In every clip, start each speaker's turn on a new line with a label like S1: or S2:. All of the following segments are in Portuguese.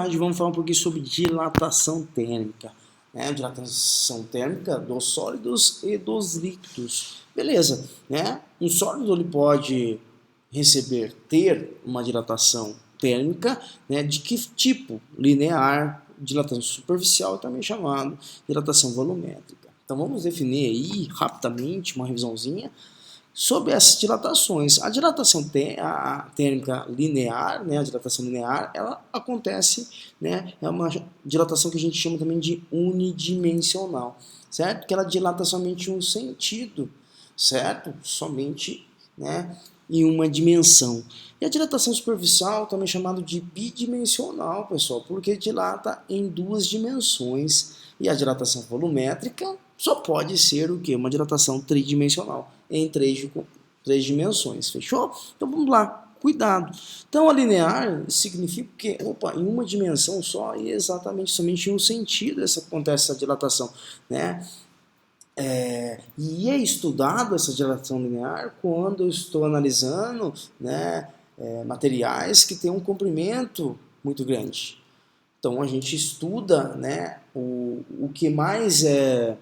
S1: Hoje vamos falar um pouquinho sobre dilatação térmica, né? Dilatação térmica dos sólidos e dos líquidos. Beleza, né? Um sólido ele pode ter uma dilatação térmica, né? De que tipo? Linear, dilatação superficial, também chamado dilatação volumétrica. Então vamos definir aí rapidamente uma revisãozinha sobre essas dilatações. A dilatação térmica linear, né, a dilatação linear, ela acontece, né, é uma dilatação que a gente chama também de unidimensional, certo? Que ela dilata somente um sentido, certo? Somente, né, em uma dimensão. E a dilatação superficial também é chamada de bidimensional, pessoal, porque dilata em duas dimensões. E a dilatação volumétrica só pode ser o quê? Uma dilatação tridimensional, em três dimensões, fechou? Então vamos lá, cuidado. Então a linear significa que, em uma dimensão só e exatamente somente em um sentido acontece essa dilatação, né? E é estudado essa dilatação linear quando eu estou analisando, né, materiais que têm um comprimento muito grande. Então a gente estuda, né, o que mais é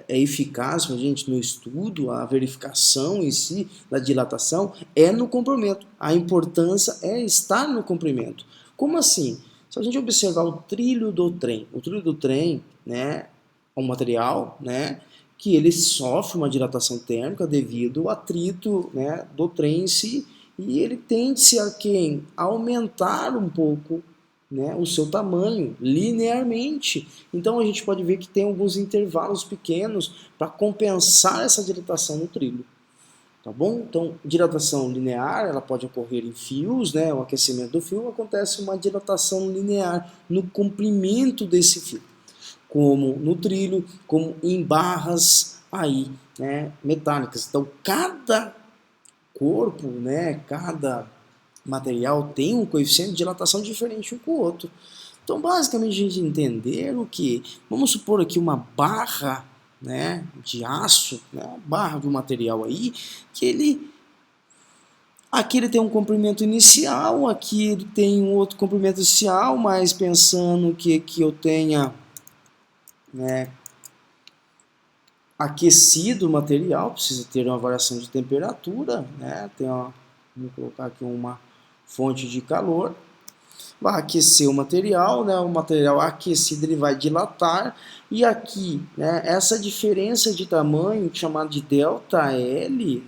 S1: eficaz para a gente no estudo, a verificação em si da dilatação é no comprimento. A importância é estar no comprimento. Como assim? Se a gente observar o trilho do trem, né, é um material, né, que ele sofre uma dilatação térmica devido ao atrito, né, do trem em si, e ele tende a aumentar um pouco, né, o seu tamanho linearmente. Então a gente pode ver que tem alguns intervalos pequenos para compensar essa dilatação no trilho. Tá bom? Então, dilatação linear, ela pode ocorrer em fios, né? O aquecimento do fio acontece uma dilatação linear no comprimento desse fio, como no trilho, como em barras aí, né, metálicas. Então, cada corpo, né, cada material tem um coeficiente de dilatação diferente um com o outro. Então, basicamente, a gente entender o que, vamos supor aqui uma barra, né, de aço, né, barra de um material aí, que aqui ele tem um comprimento inicial, aqui ele tem um outro comprimento inicial, mas pensando que eu tenha, né, aquecido o material, precisa ter uma variação de temperatura, né, vamos colocar aqui uma fonte de calor, vai aquecer o material aquecido ele vai dilatar, e aqui, né, essa diferença de tamanho, chamada de ΔL,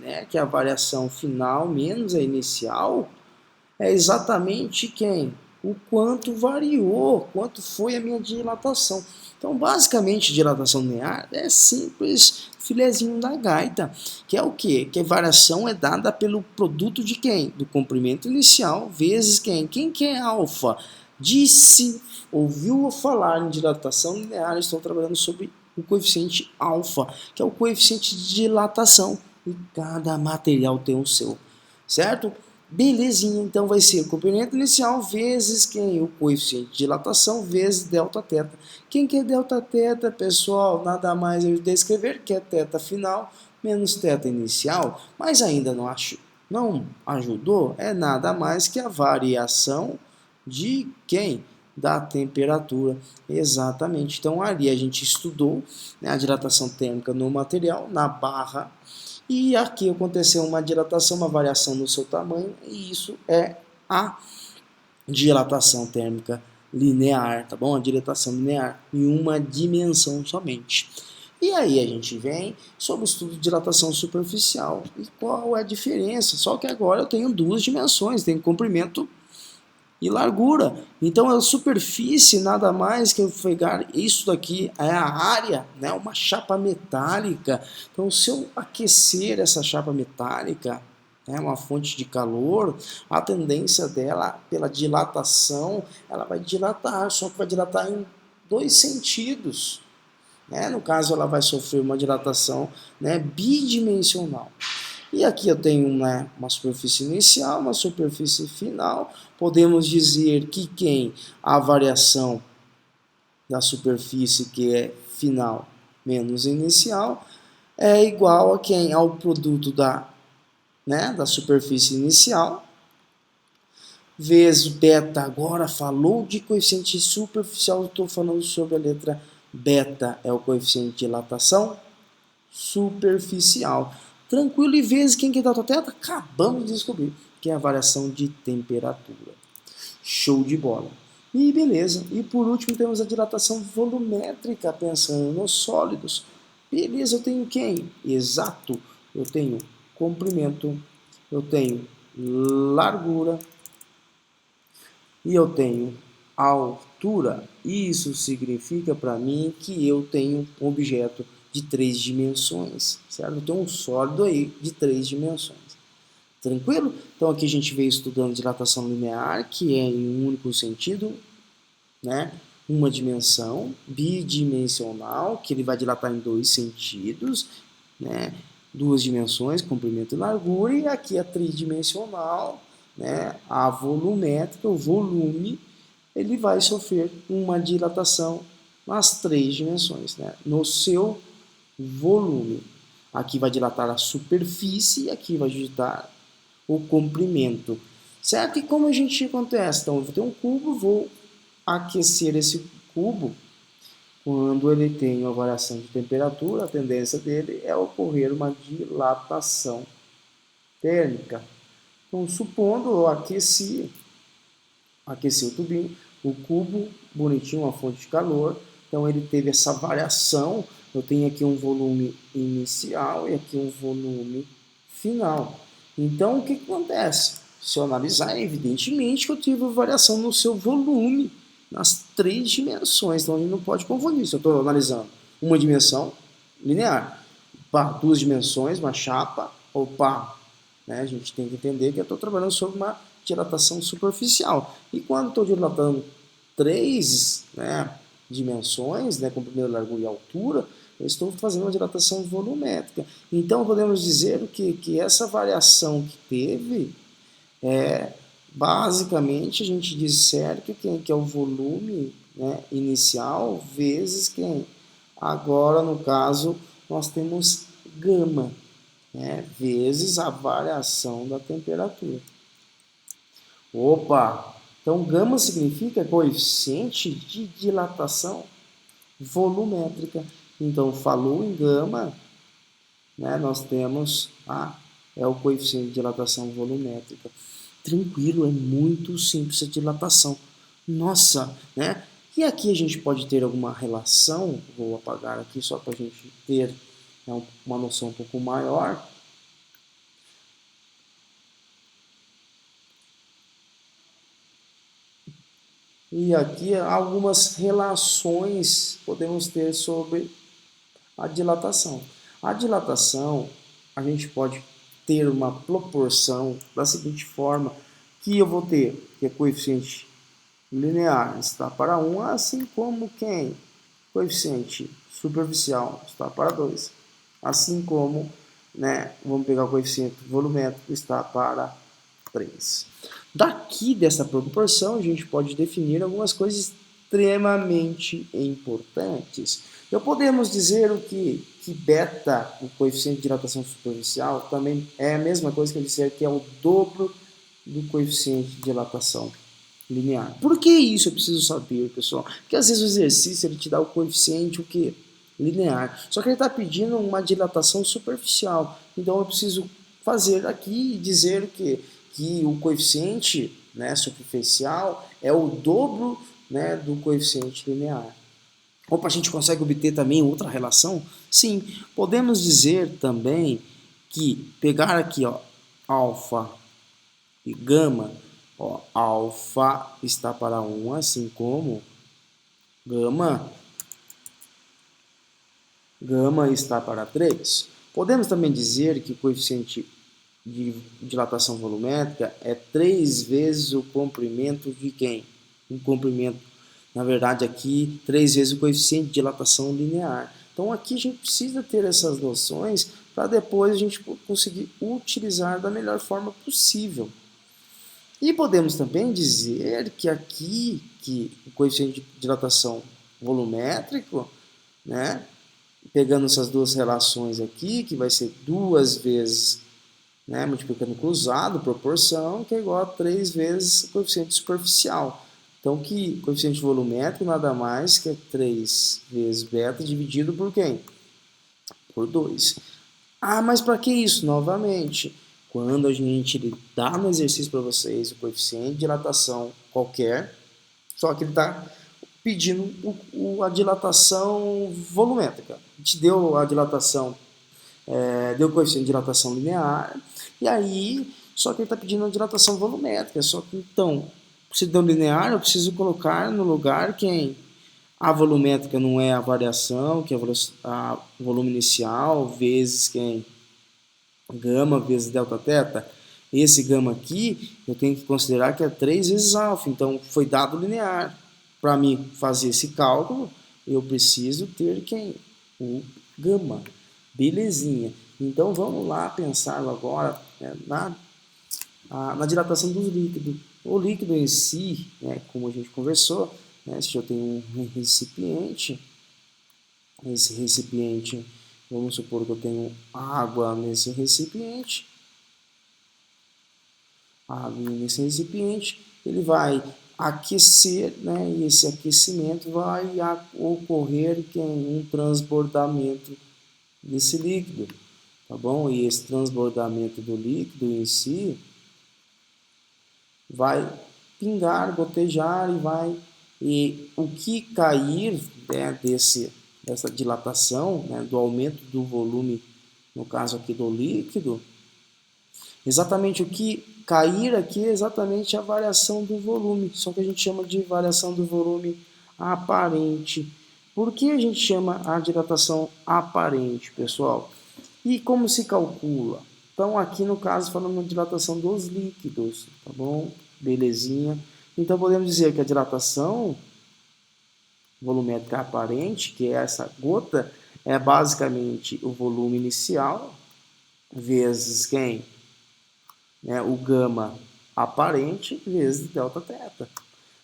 S1: né, que é a variação final menos a inicial, é exatamente o quanto variou, quanto foi a minha dilatação. Então, basicamente, dilatação linear é simples filezinho da gaita, que é o quê? Que a variação é dada pelo produto de do comprimento inicial, vezes Quem que é alfa? Ouviu falar em dilatação linear, estou trabalhando sobre o coeficiente alfa, que é o coeficiente de dilatação, e cada material tem o seu, certo? Belezinha, então vai ser o comprimento inicial vezes o coeficiente de dilatação vezes Δθ. Quem que é Δθ, pessoal? Nada mais eu descrever que é θ final menos θ inicial, mas ainda não ajudou, é nada mais que a variação de da temperatura. Exatamente. Então ali a gente estudou, né, a dilatação térmica no material, na barra, e aqui aconteceu uma dilatação, uma variação no seu tamanho, e isso é a dilatação térmica linear, tá bom? A dilatação linear em uma dimensão somente. E aí a gente vem sobre o estudo de dilatação superficial. E qual é a diferença? Só que agora eu tenho duas dimensões, tenho comprimento e largura. Então a superfície nada mais que eu pegar isso daqui é a área, né, uma chapa metálica. Então se eu aquecer essa chapa metálica, né, uma fonte de calor, a tendência dela pela dilatação, ela vai dilatar, só que vai dilatar em dois sentidos. Né? No caso ela vai sofrer uma dilatação, né, bidimensional. E aqui eu tenho uma superfície inicial, uma superfície final. Podemos dizer que a variação da superfície que é final menos inicial é igual ao produto da superfície inicial vezes beta. Agora falou de coeficiente superficial, estou falando sobre a letra beta, é o coeficiente de dilatação superficial. Tranquilo, e vezes quem que dá o teto? Acabamos de descobrir, que é a variação de temperatura. Show de bola. E beleza. E por último temos a dilatação volumétrica, pensando nos sólidos. Beleza, eu tenho quem? Exato. Eu tenho comprimento, eu tenho largura e eu tenho altura. Isso significa para mim que eu tenho um objeto de 3 dimensões, certo? Eu tenho um sólido aí de 3 dimensões. Tranquilo? Então aqui a gente veio estudando dilatação linear, que é em um único sentido, né? Uma dimensão, bidimensional, que ele vai dilatar em 2 sentidos, né? 2 dimensões, comprimento e largura, e aqui a tridimensional, né? A volumétrica, o volume, ele vai sofrer uma dilatação nas 3 dimensões, né? No seu volume. Aqui vai dilatar a superfície e aqui vai dilatar o comprimento. Certo? E como a gente acontece? Então, eu vou ter um cubo, vou aquecer esse cubo. Quando ele tem uma variação de temperatura, a tendência dele é ocorrer uma dilatação térmica. Então, supondo eu aqueci o tubinho, o cubo, bonitinho, uma fonte de calor, então ele teve essa variação, eu tenho aqui um volume inicial e aqui um volume final. Então, o que acontece? Se eu analisar, evidentemente que eu tive variação no seu volume, nas 3 dimensões, então a gente não pode confundir. Se eu estou analisando uma dimensão linear, para 2 dimensões, uma chapa, opa, né? A gente tem que entender que eu estou trabalhando sobre uma dilatação superficial. E quando estou dilatando 3, né, dimensões, né, comprimento, largura e altura, eu estou fazendo uma dilatação volumétrica. Então podemos dizer que essa variação que teve basicamente a gente disser que é o volume, né, inicial vezes quem? Agora no caso nós temos gama, né, vezes a variação da temperatura. Opa! Então, gama significa coeficiente de dilatação volumétrica. Então, falou em gama, né, nós temos é o coeficiente de dilatação volumétrica. Tranquilo, é muito simples a dilatação. Nossa, né? E aqui a gente pode ter alguma relação, vou apagar aqui só para a gente ter, né, uma noção um pouco maior. E aqui algumas relações podemos ter sobre a dilatação. A dilatação, a gente pode ter uma proporção da seguinte forma, que eu vou ter, que é coeficiente linear está para 1, assim como quem? Coeficiente superficial está para 2. Assim como, né, vamos pegar o coeficiente volumétrico está para 3. Daqui dessa proporção, a gente pode definir algumas coisas extremamente importantes. Então, podemos dizer que beta, o coeficiente de dilatação superficial, também é a mesma coisa que eu disser que é o dobro do coeficiente de dilatação linear. Por que isso eu preciso saber, pessoal? Porque às vezes o exercício ele te dá o coeficiente o quê? Linear. Só que ele está pedindo uma dilatação superficial. Então eu preciso fazer aqui e dizer que o coeficiente, né, superficial é o dobro, né, do coeficiente linear. Opa, a gente consegue obter também outra relação? Sim, podemos dizer também que pegar aqui, ó, alfa e gama, ó, alfa está para 1, assim como gama está para 3. Podemos também dizer que o coeficiente de dilatação volumétrica é 3 vezes o comprimento de quem? O comprimento, na verdade, aqui, 3 vezes o coeficiente de dilatação linear. Então, aqui a gente precisa ter essas noções para depois a gente conseguir utilizar da melhor forma possível. E podemos também dizer que aqui, que o coeficiente de dilatação volumétrico, né, pegando essas duas relações aqui, que vai ser 2 vezes né, multiplicando cruzado, proporção, que é igual a 3 vezes o coeficiente superficial. Então, que coeficiente volumétrico nada mais que é 3 vezes beta dividido por quem? Por 2. Ah, mas para que isso? Novamente, quando a gente dá no exercício para vocês o coeficiente de dilatação qualquer, só que ele está pedindo a dilatação volumétrica. A gente deu a dilatação, deu o coeficiente de dilatação linear, e aí, só que ele está pedindo a dilatação volumétrica. Só que então, se deu linear, eu preciso colocar no lugar quem? A volumétrica não é a variação, que é a volume inicial, vezes quem? Gama vezes delta teta. Esse gama aqui, eu tenho que considerar que é 3 vezes alfa, então foi dado linear. Para mim fazer esse cálculo, eu preciso ter quem? O gama. Belezinha. Então vamos lá pensar agora, né, na dilatação dos líquidos. O líquido em si, né, como a gente conversou, né, se eu tenho um recipiente, esse recipiente, vamos supor que eu tenho água nesse recipiente, ele vai aquecer, né, e esse aquecimento vai ocorrer um transbordamento desse líquido, tá bom? E esse transbordamento do líquido em si vai pingar, gotejar e o que cair, né, dessa dilatação, né, do aumento do volume, no caso aqui do líquido, exatamente o que cair aqui é exatamente a variação do volume, só que a gente chama de variação do volume aparente. Por que a gente chama a dilatação aparente, pessoal? E como se calcula? Então, aqui no caso, falando de dilatação dos líquidos, tá bom? Belezinha. Então, podemos dizer que a dilatação volumétrica aparente, que é essa gota, é basicamente o volume inicial vezes quem? O gama aparente vezes delta teta.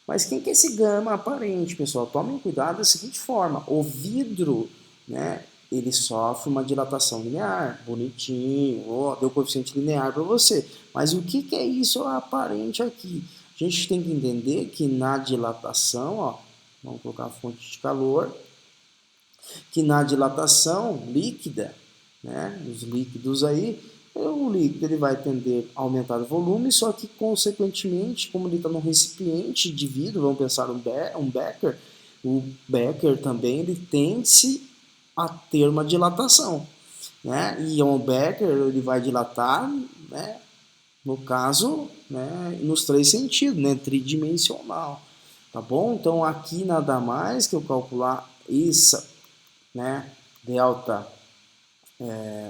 S1: Mas quem que é esse gama aparente, pessoal? Tomem cuidado da seguinte forma: o vidro, né, ele sofre uma dilatação linear, bonitinho, deu coeficiente linear para você. Mas o que é isso aparente aqui? A gente tem que entender que na dilatação, ó, vamos colocar a fonte de calor, que na dilatação líquida, né, os líquidos aí, o líquido ele vai tender a aumentar o volume, só que consequentemente, como ele está num recipiente de vidro, vamos pensar um becker, o becker também ele tende a ter uma dilatação, né? E um becker ele vai dilatar, né, no caso, né, nos 3 sentidos, né, tridimensional, tá bom? Então aqui nada mais que eu calcular isso, né, delta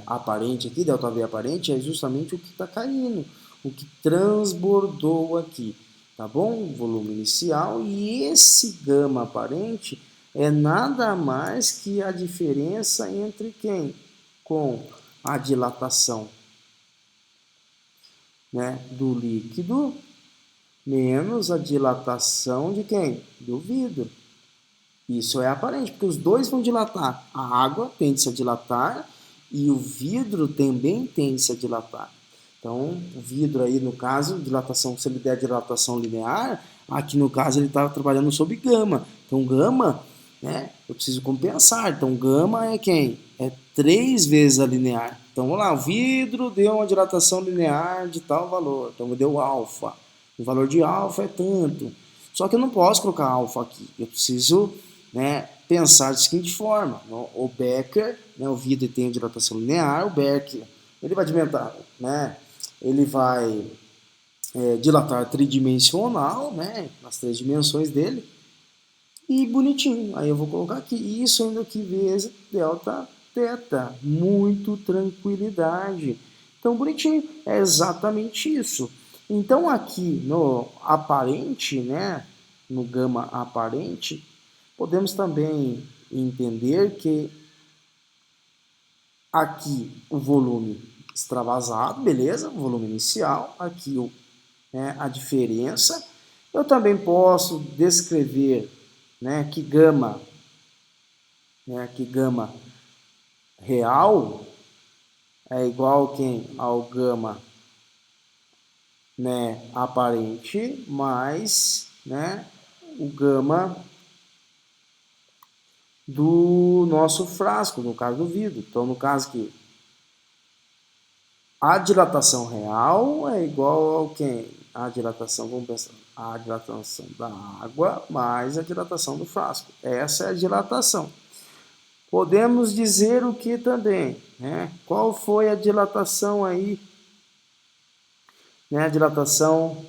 S1: aparente aqui, delta V aparente, é justamente o que está caindo, o que transbordou aqui, tá bom? O volume inicial, e esse gama aparente é nada mais que a diferença entre quem? Com a dilatação, né, do líquido menos a dilatação de quem? Do vidro. Isso é aparente, porque os dois vão dilatar. A água tende-se a dilatar e o vidro também tende-se a dilatar. Então, o vidro aí, no caso, dilatação, se ele der dilatação linear, aqui no caso ele está trabalhando sob gama. Então, gama, né, eu preciso compensar. Então, gama é quem? É 3 vezes a linear. Então, vamos lá, o vidro deu uma dilatação linear de tal valor. Então, deu alfa. O valor de alfa é tanto. Só que eu não posso colocar alfa aqui. Eu preciso, né, pensar da seguinte forma: o Becker, né, o vidro tem a dilatação linear, o Becker ele vai dilatar, né, ele vai dilatar tridimensional, né, nas 3 dimensões dele, e bonitinho. Aí eu vou colocar aqui isso ainda aqui vezes delta teta, muito tranquilidade. Então bonitinho, é exatamente isso. Então aqui no aparente, né, no gama aparente, podemos também entender que aqui o volume extravasado, beleza? O volume inicial, aqui a diferença. Eu também posso descrever, né, que gama real é igual a quem? Ao gama, né, aparente mais, né, o gama do nosso frasco, no caso do vidro. Então, no caso aqui, a dilatação real é igual ao quê? A dilatação, vamos pensar, a dilatação da água mais a dilatação do frasco. Essa é a dilatação. Podemos dizer o que também, né? Qual foi a dilatação aí, né? A dilatação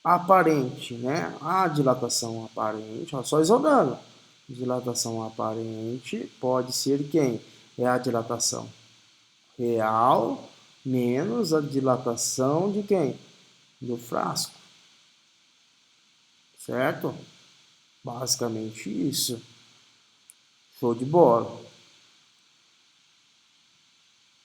S1: aparente, né? A dilatação aparente, ó, só isolando. Dilatação aparente pode ser quem? É a dilatação real menos a dilatação de quem? Do frasco. Certo? Basicamente isso. Show de bola.